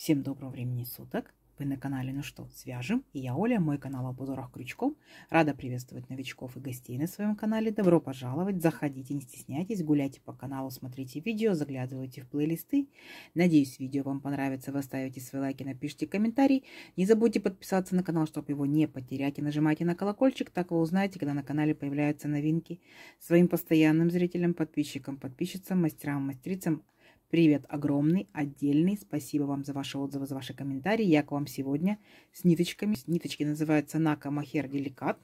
Всем доброго времени суток! Вы на канале Ну что, свяжем? И я Оля, мой канал об узорах крючком. Рада приветствовать новичков и гостей на своем канале. Добро пожаловать! Заходите, не стесняйтесь, гуляйте по каналу, смотрите видео, заглядывайте в плейлисты. Надеюсь, видео вам понравится. Вы оставите свои лайки, напишите комментарий. Не забудьте подписаться на канал, чтобы его не потерять. И нажимайте на колокольчик, так вы узнаете, когда на канале появляются новинки. Своим постоянным зрителям, подписчикам, подписчицам, мастерам, мастерицам привет огромный, отдельный. Спасибо вам за ваши отзывы, за ваши комментарии. Я к вам сегодня с ниточками. Ниточки называются Нака Мохер Деликат.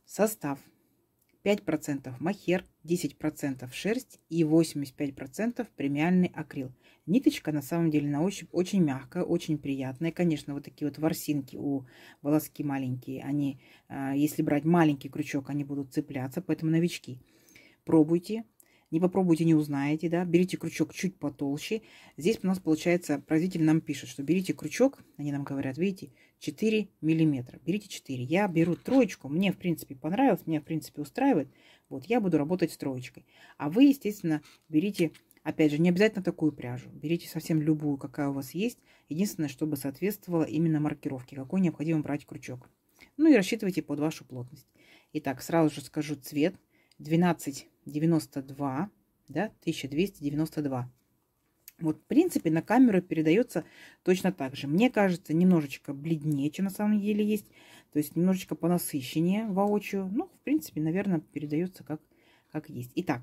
Состав: 5% мохер, 10% шерсть и 85% премиальный акрил. Ниточка на самом деле на ощупь очень мягкая, очень приятная. Конечно, вот такие вот ворсинки у волоски маленькие, они, если брать маленький крючок, они будут цепляться. Поэтому, новички, пробуйте. Не попробуйте, не узнаете, да. Берите крючок чуть потолще. Здесь у нас получается, производитель нам пишет, что берите крючок, они нам говорят, видите, 4 миллиметра. Берите 4. Я беру троечку, мне в принципе понравилось, меня в принципе устраивает. Вот, я буду работать с троечкой. А вы, естественно, берите, опять же, не обязательно такую пряжу. Берите совсем любую, какая у вас есть. Единственное, чтобы соответствовала именно маркировке, какой необходимо брать крючок. Ну и рассчитывайте под вашу плотность. Итак, сразу же скажу цвет. 1292, да, 1292. Вот, в принципе, на камеру передается точно так же. Мне кажется, немножечко бледнее, чем на самом деле есть. То есть немножечко понасыщеннее воочию. Ну, в принципе, наверное, передается как есть. Итак,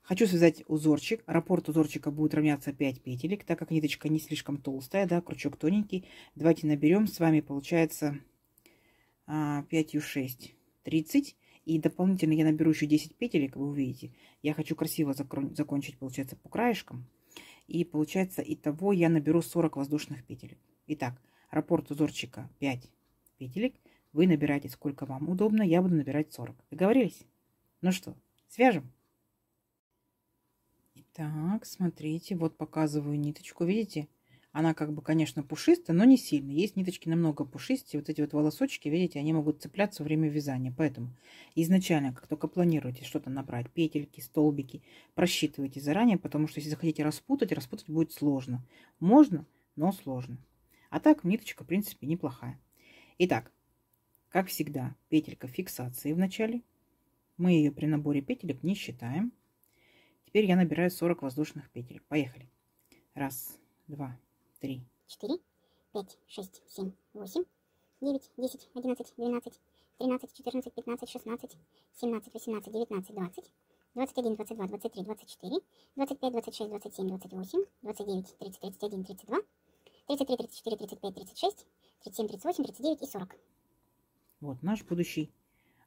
хочу связать узорчик. Раппорт узорчика будет равняться 5 петелек, так как ниточка не слишком толстая, да, крючок тоненький. Давайте наберем. С вами получается 5 6, 30. И дополнительно я наберу еще 10 петелек, вы увидите. Я хочу красиво закончить, получается, по краешкам. И получается, итого я наберу 40 воздушных петелек. Итак, раппорт узорчика 5 петелек. Вы набираете сколько вам удобно, я буду набирать 40. Договорились? Ну что, свяжем? Итак, смотрите, вот показываю ниточку, видите? Она как бы, конечно, пушистая, но не сильно. Есть ниточки намного пушистее. Вот эти вот волосочки, видите, они могут цепляться во время вязания. Поэтому изначально, как только планируете что-то набрать, петельки, столбики, просчитывайте заранее, потому что если захотите распутать будет сложно. Можно, но сложно. А так ниточка, в принципе, неплохая. Итак, как всегда, петелька фиксации в начале. Мы ее при наборе петелек не считаем. Теперь я набираю 40 воздушных петелек. Поехали. Раз, два, 3, 4, 5, 6, 7, 8, 9, 10, 11, 12, 13, 14, 15, 16, 17, 18, 19, 20, 21, 22, 23, 24, 25, 26, 27, 28, 29, 30, 31, 32, 33, 34, 35, 36, 37, 38, 39 и 40. Вот наш будущий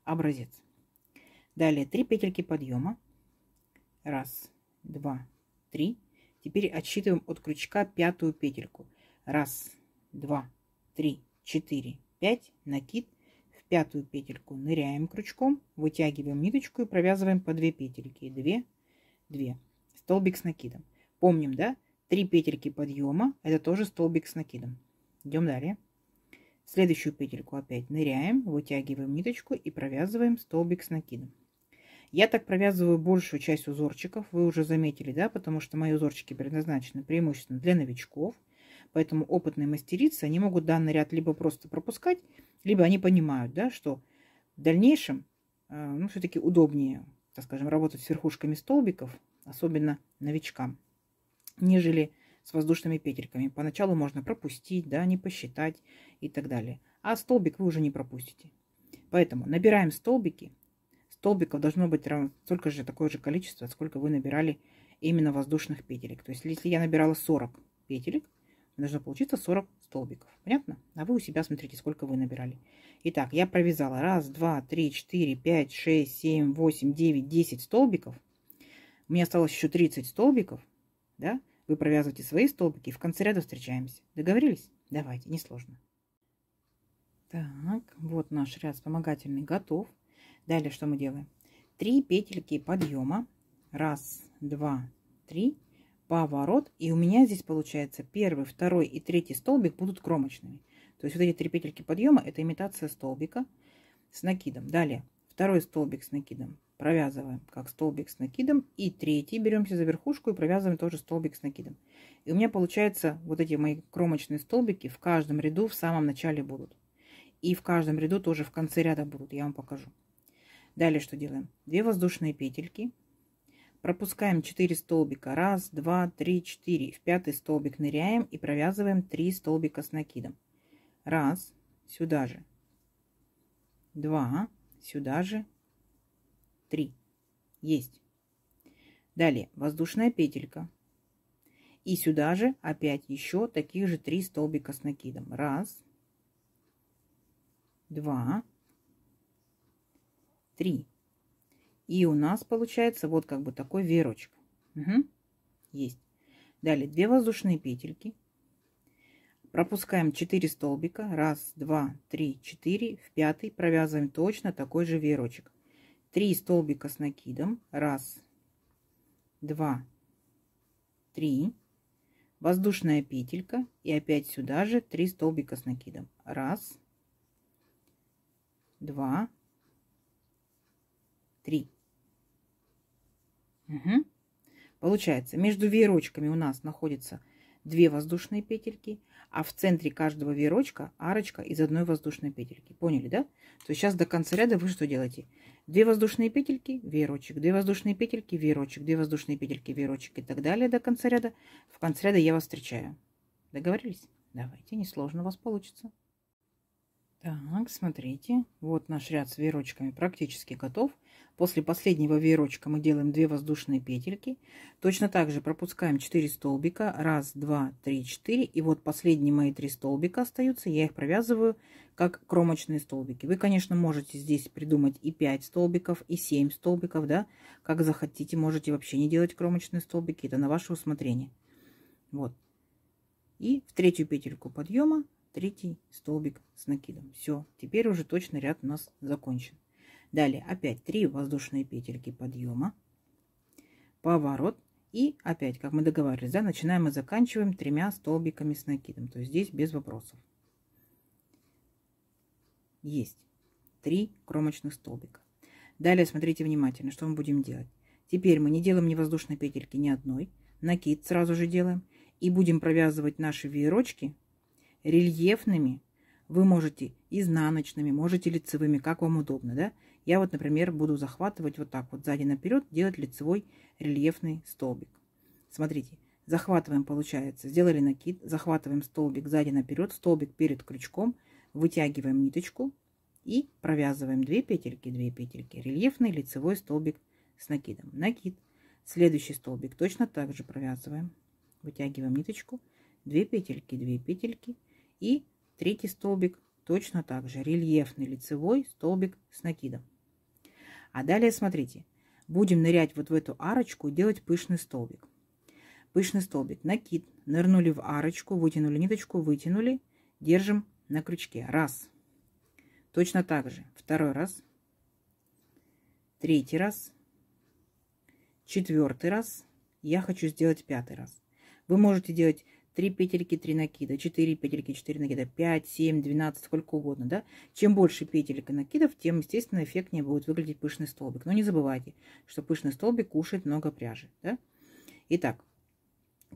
образец. Далее 3 петельки подъема. Раз, два, 3. Теперь отсчитываем от крючка пятую петельку. Раз, два, 3, 4, 5. Накид. В пятую петельку ныряем крючком, вытягиваем ниточку и провязываем по 2 петельки. 2, 2. Столбик с накидом. Помним, да? 3 петельки подъема. Это тоже столбик с накидом. Идем далее. В следующую петельку опять ныряем, вытягиваем ниточку и провязываем столбик с накидом. Я так провязываю большую часть узорчиков, вы уже заметили, да, потому что мои узорчики предназначены преимущественно для новичков, поэтому опытные мастерицы, они могут данный ряд либо просто пропускать, либо они понимают, да, что в дальнейшем, ну, все-таки удобнее, так скажем, работать с верхушками столбиков, особенно новичкам, нежели с воздушными петельками. Поначалу можно пропустить, да, не посчитать и так далее, а столбик вы уже не пропустите. Поэтому набираем столбики. Столбиков должно быть столько же, такое же количество, сколько вы набирали именно воздушных петелек. То есть, если я набирала 40 петелек, должно получиться 40 столбиков. Понятно? А вы у себя смотрите, сколько вы набирали. Итак, я провязала 1, 2, 3, 4, 5, 6, 7, 8, 9, 10 столбиков. У меня осталось еще 30 столбиков. Да? Вы провязываете свои столбики и в конце ряда встречаемся. Договорились? Давайте, несложно. Так, вот наш ряд вспомогательный готов. Далее что мы делаем? 3 петельки подъема. 1, 2, 3. Поворот. И у меня здесь получается первый, второй и третий столбик будут кромочными. То есть вот эти 3 петельки подъема — это имитация столбика с накидом. Далее второй столбик с накидом. провязываем как столбик с накидом. И третий беремся за верхушку и провязываем тоже столбик с накидом. И у меня получается вот эти мои кромочные столбики в каждом ряду в самом начале будут. И в каждом ряду тоже в конце ряда будут. Я вам покажу. Далее что делаем? 2 воздушные петельки. Пропускаем 4 столбика. 1, 2, 3, 4. В 5-й столбик ныряем и провязываем 3 столбика с накидом. 1, сюда же. 2, сюда же. 3. Есть. Далее воздушная петелька. И сюда же опять еще таких же 3 столбика с накидом. 1, 2, 3. И у нас получается вот как бы такой веерочек. Угу. Есть. Далее 2 воздушные петельки. Пропускаем 4 столбика. 1, 2, 3, 4. В 5-й провязываем точно такой же веерочек. 3 столбика с накидом. 1, 2, 3. Воздушная петелька. И опять сюда же 3 столбика с накидом. 1, 2, 3. Угу. Получается, между веерочками у нас находится 2 воздушные петельки, а в центре каждого веерочка арочка из 1 воздушной петельки. Поняли, да? То есть сейчас до конца ряда вы что делаете? 2 воздушные петельки, веерочек, 2 воздушные петельки, веерочек, 2 воздушные петельки, веерочек и так далее до конца ряда. В конце ряда я вас встречаю. Договорились? Давайте, несложно у вас получится. Так, смотрите, вот наш ряд с веерочками практически готов. После последнего веерочка мы делаем 2 воздушные петельки. Точно так же пропускаем 4 столбика. 1, 2, 3, 4. И вот последние мои 3 столбика остаются. Я их провязываю как кромочные столбики. Вы, конечно, можете здесь придумать и 5 столбиков, и 7 столбиков, да. Как захотите, можете вообще не делать кромочные столбики. Это на ваше усмотрение. Вот. И в 3-ю петельку подъема 3-й столбик с накидом. Все, теперь уже точно ряд у нас закончен. Далее опять 3 воздушные петельки подъема, поворот и опять, как мы договаривались, да, начинаем и заканчиваем 3 столбиками с накидом. То есть здесь без вопросов. Есть 3 кромочных столбика. Далее смотрите внимательно, что мы будем делать. Теперь мы не делаем ни воздушной петельки, ни одной. Накид сразу же делаем. И будем провязывать наши веерочки рельефными. Вы можете изнаночными, можете лицевыми, как вам удобно, да? Я вот, например, буду захватывать вот так вот сзади наперед, делать лицевой рельефный столбик. Смотрите, захватываем, получается, сделали накид, захватываем столбик сзади наперед, столбик перед крючком, вытягиваем ниточку и провязываем 2 петельки, рельефный лицевой столбик с накидом. Накид. Следующий столбик точно так же провязываем, вытягиваем ниточку, 2 петельки и 3-й столбик точно так же рельефный лицевой столбик с накидом. А далее смотрите, будем нырять вот в эту арочку и делать пышный столбик. Пышный столбик, накид, нырнули в арочку, вытянули ниточку, вытянули, держим на крючке. 1. Точно так же 2 раз, 3 раз, 4 раз. Я хочу сделать 5 раз. Вы можете делать 3 петельки, 3 накида, 4 петельки, 4 накида, 5, 7, 12, сколько угодно, да? Чем больше петелек и накидов, тем, естественно, эффектнее будет выглядеть пышный столбик. Но не забывайте, что пышный столбик кушает много пряжи, да? Итак,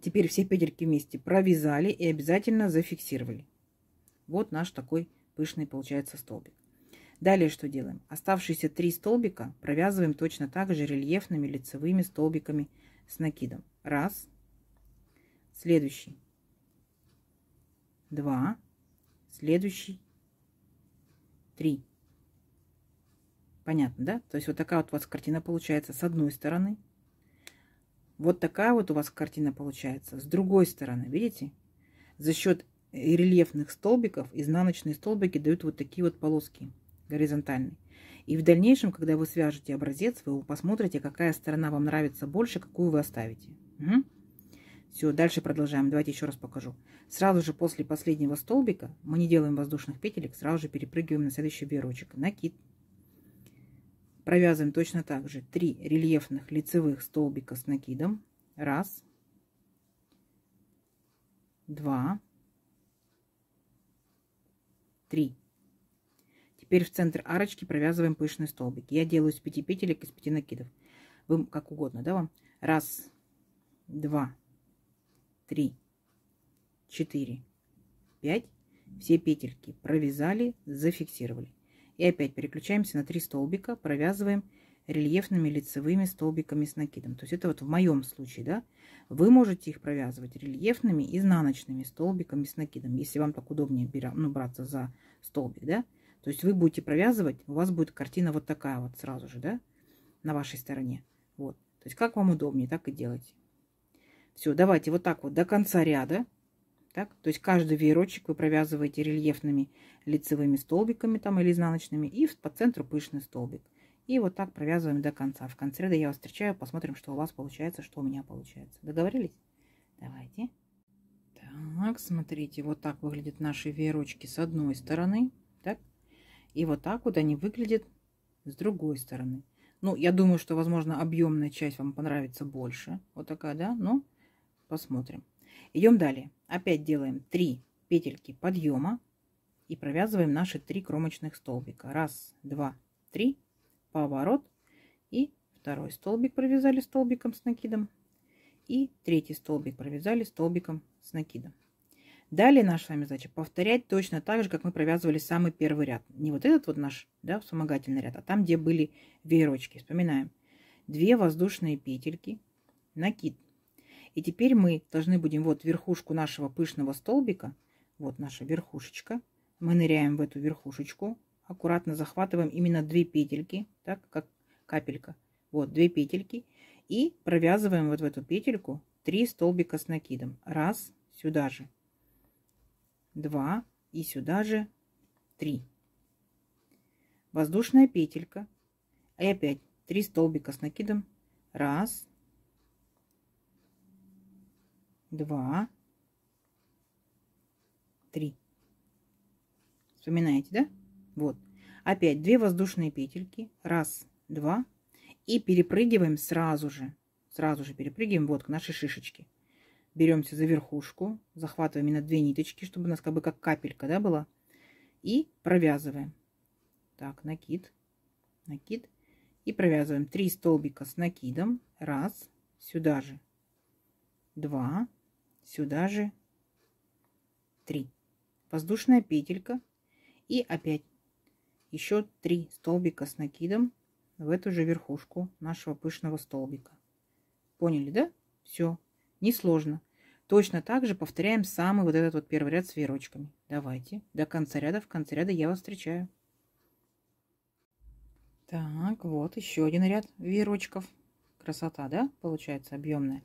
теперь все петельки вместе провязали и обязательно зафиксировали. Вот наш такой пышный получается столбик. Далее что делаем? Оставшиеся 3 столбика провязываем точно так же рельефными лицевыми столбиками с накидом. 1, следующий, 2, следующий, 3. Понятно, да? То есть вот такая вот у вас картина получается с одной стороны. Вот такая вот у вас картина получается с другой стороны. Видите? За счет рельефных столбиков изнаночные столбики дают вот такие вот полоски горизонтальные. И в дальнейшем, когда вы свяжете образец, вы посмотрите, какая сторона вам нравится больше, какую вы оставите. Угу. Все, дальше продолжаем. Давайте еще раз покажу. Сразу же после последнего столбика мы не делаем воздушных петелек, сразу же перепрыгиваем на следующий веерочек. Накид. Провязываем точно так же 3 рельефных лицевых столбика с накидом. 1, 2, 3. теперь в центр арочки провязываем пышный столбик. Я делаю из 5 петелек, из 5 накидов. Вы как угодно, да, вам? 1, 2, 3, 4, 5. Все петельки провязали, зафиксировали. И опять переключаемся на 3 столбика, провязываем рельефными лицевыми столбиками с накидом. То есть это вот в моем случае, да. Вы можете их провязывать рельефными изнаночными столбиками с накидом, если вам так удобнее браться за столбик, да. То есть вы будете провязывать, у вас будет картина вот такая вот сразу же, да, на вашей стороне. Вот. То есть как вам удобнее, так и делайте. Все, давайте вот так вот до конца ряда. Так, то есть каждый веерочек вы провязываете рельефными лицевыми столбиками там или изнаночными и по центру пышный столбик. И вот так провязываем до конца. В конце ряда я вас встречаю, посмотрим, что у вас получается, что у меня получается. Договорились? Давайте. Так, смотрите, вот так выглядят наши веерочки с одной стороны. Так, и вот так вот они выглядят с другой стороны. Ну, я думаю, что, возможно, объемная часть вам понравится больше. Вот такая, да? Ну, посмотрим. Идем далее. Опять делаем 3 петельки подъема и провязываем наши 3 кромочных столбика. 1, 2, 3. Поворот. И второй столбик провязали столбиком с накидом. И третий столбик провязали столбиком с накидом. Далее наша с вами задача повторять точно так же, как мы провязывали самый первый ряд. Не вот этот вот наш, да, вспомогательный ряд, а там, где были веерочки. Вспоминаем. 2 воздушные петельки, накид. И теперь мы должны будем вот верхушку нашего пышного столбика, вот наша верхушечка, мы ныряем в эту верхушечку, аккуратно захватываем именно 2 петельки, так, как капелька. Вот 2 петельки. И провязываем вот в эту петельку 3 столбика с накидом. 1, сюда же. 2 и сюда же 3. Воздушная петелька. И опять 3 столбика с накидом. 1, 2, 3. Вспоминаете, да? Вот. Опять 2 воздушные петельки. 1, 2. И перепрыгиваем сразу же. Сразу же перепрыгиваем вот к нашей шишечке. Беремся за верхушку. Захватываем именно 2 ниточки, чтобы у нас как бы как капелька, да, была. И провязываем. Так, накид. Накид. И провязываем 3 столбика с накидом. 1. Сюда же. 2. Сюда же. 3. Воздушная петелька. И опять еще 3 столбика с накидом в эту же верхушку нашего пышного столбика. Поняли, да? Все. Несложно. Точно так же повторяем самый вот этот вот первый ряд с веерочками. Давайте. До конца ряда. В конце ряда я вас встречаю. Так, вот еще один ряд веерочков. Красота, да? Получается объемная.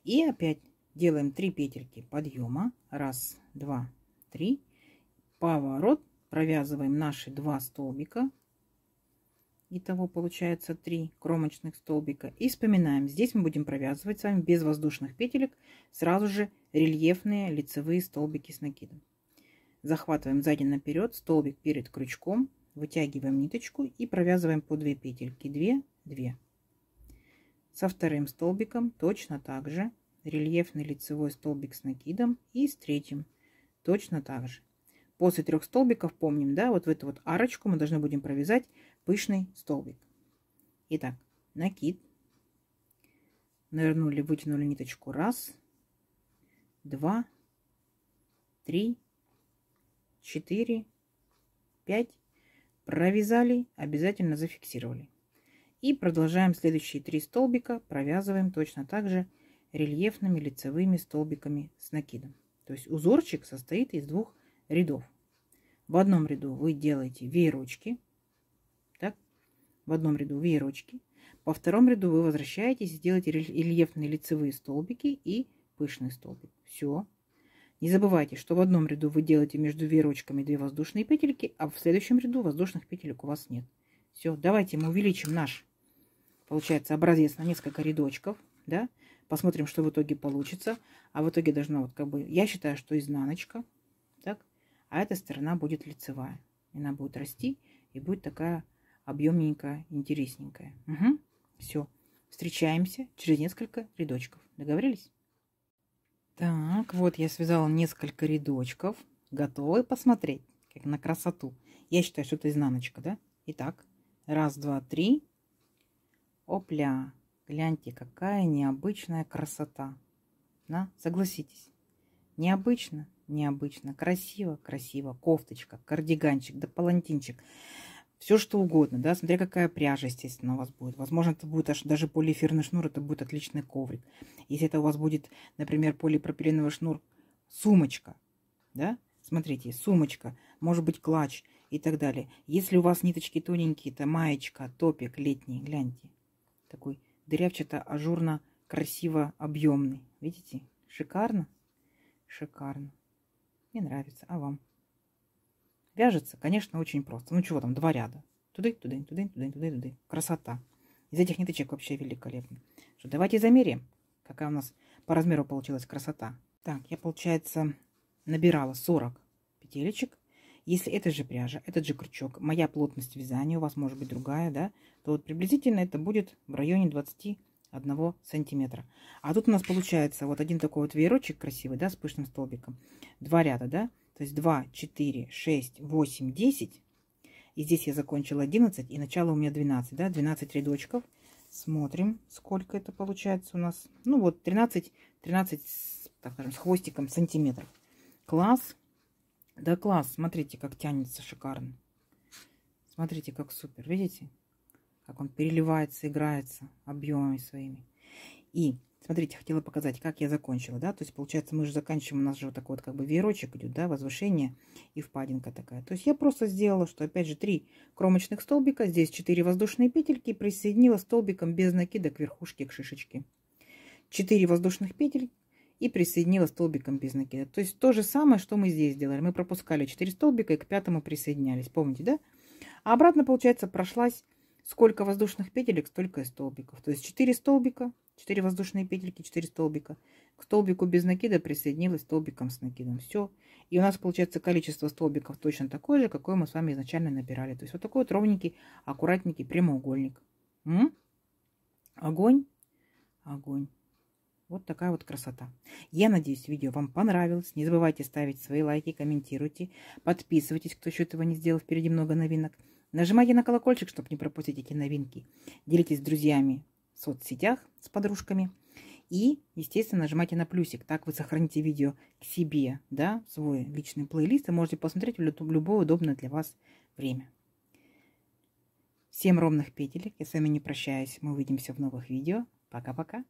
И опять делаем 3 петельки подъема. 1, 2, 3. Поворот. Провязываем наши 2 столбика. Итого получается 3 кромочных столбика. И вспоминаем, здесь мы будем провязывать с вами без воздушных петелек сразу же рельефные лицевые столбики с накидом. Захватываем сзади наперед столбик перед крючком, вытягиваем ниточку и провязываем по 2 петельки. 2, 2. Со вторым столбиком точно так же рельефный лицевой столбик с накидом и с третьим точно так же. После 3 столбиков помним, да, вот в эту вот арочку мы должны будем провязать пышный столбик. Итак, накид. Нырнули, вытянули ниточку. 1, 2, 3, 4, 5. Провязали, обязательно зафиксировали. И продолжаем следующие 3 столбика. Провязываем точно так же рельефными лицевыми столбиками с накидом. То есть узорчик состоит из 2 рядов. В одном ряду вы делаете веерочки. Так, в одном ряду веерочки. По втором ряду вы возвращаетесь и делаете рельефные лицевые столбики и пышный столбик. Все. Не забывайте, что в одном ряду вы делаете между веерочками 2 воздушные петельки, а в следующем ряду воздушных петелек у вас нет. Все, давайте мы увеличим наш, получается, образец на несколько рядочков. Да? Посмотрим, что в итоге получится. А в итоге должна вот как бы, я считаю, что изнаночка. Так, а эта сторона будет лицевая. Она будет расти и будет такая объемненькая, интересненькая. Угу. Все. Встречаемся через несколько рядочков. Договорились? Так, вот я связала несколько рядочков. Готовы посмотреть, как на красоту? Я считаю, что это изнаночка, да? Итак, раз, два, три. Опля. Гляньте, какая необычная красота. Да? Согласитесь. Необычно, необычно. Красиво, красиво. Кофточка, кардиганчик, да палантинчик. Все что угодно, да, смотря какая пряжа, естественно, у вас будет. Возможно, это будет даже полиэфирный шнур, это будет отличный коврик. Если это у вас будет, например, полипропиленовый шнур, сумочка, да, смотрите, сумочка, может быть, клатч и так далее. Если у вас ниточки тоненькие, это маечка, топик летний, гляньте, такой дырявчато-ажурно, красиво объемный. Видите? Шикарно? Шикарно. Мне нравится. А вам? Вяжется, конечно, очень просто. Ну чего там, 2 ряда. Туды, туды, туды, туды, туды, туды. Красота. Из этих ниточек вообще великолепно. Что, давайте замеряем, какая у нас по размеру получилась красота. Так, я, получается, набирала 40 петелечек. Если эта же пряжа, этот же крючок, моя плотность вязания, у вас может быть другая, да, то вот приблизительно это будет в районе 21 сантиметра. А тут у нас получается вот один такой вот веерочек красивый, да, с пышным столбиком. 2 ряда, да. То есть 2, 4, 6, 8, 10. И здесь я закончила 11. И начало у меня 12. Да? 12 рядочков. Смотрим, сколько это получается у нас. Ну вот 13 так скажем, с хвостиком сантиметров. Класс. Да класс. Смотрите, как тянется шикарно. Смотрите, как супер. Видите? Как он переливается, играется объемами своими. И смотрите, хотела показать, как я закончила, да, то есть, получается, мы же заканчиваем, у нас же вот такой вот как бы веерочек идет, да, возвышение и впадинка такая. То есть, я просто сделала, что, опять же, 3 кромочных столбика, здесь 4 воздушные петельки, присоединила столбиком без накида к верхушке, к шишечке. 4 воздушных петель и присоединила столбиком без накида. То есть, то же самое, что мы здесь делали. Мы пропускали 4 столбика и к 5-му присоединялись, помните, да? А обратно, получается, прошлась сколько воздушных петелек, столько и столбиков. То есть 4 столбика, 4 воздушные петельки, 4 столбика. К столбику без накида присоединилась столбиком с накидом. Все. И у нас получается количество столбиков точно такое же, какое мы с вами изначально набирали. То есть вот такой вот ровненький, аккуратненький прямоугольник. Огонь. Огонь. Вот такая вот красота. Я надеюсь, видео вам понравилось. Не забывайте ставить свои лайки, комментируйте. Подписывайтесь, кто еще этого не сделал. Впереди много новинок. Нажимайте на колокольчик, чтобы не пропустить эти новинки. Делитесь с друзьями в соцсетях, с подружками. И, естественно, нажимайте на плюсик. Так вы сохраните видео к себе, да, в свой личный плейлист. И можете посмотреть в любое удобное для вас время. Всем ровных петелек. Я с вами не прощаюсь. Мы увидимся в новых видео. Пока-пока.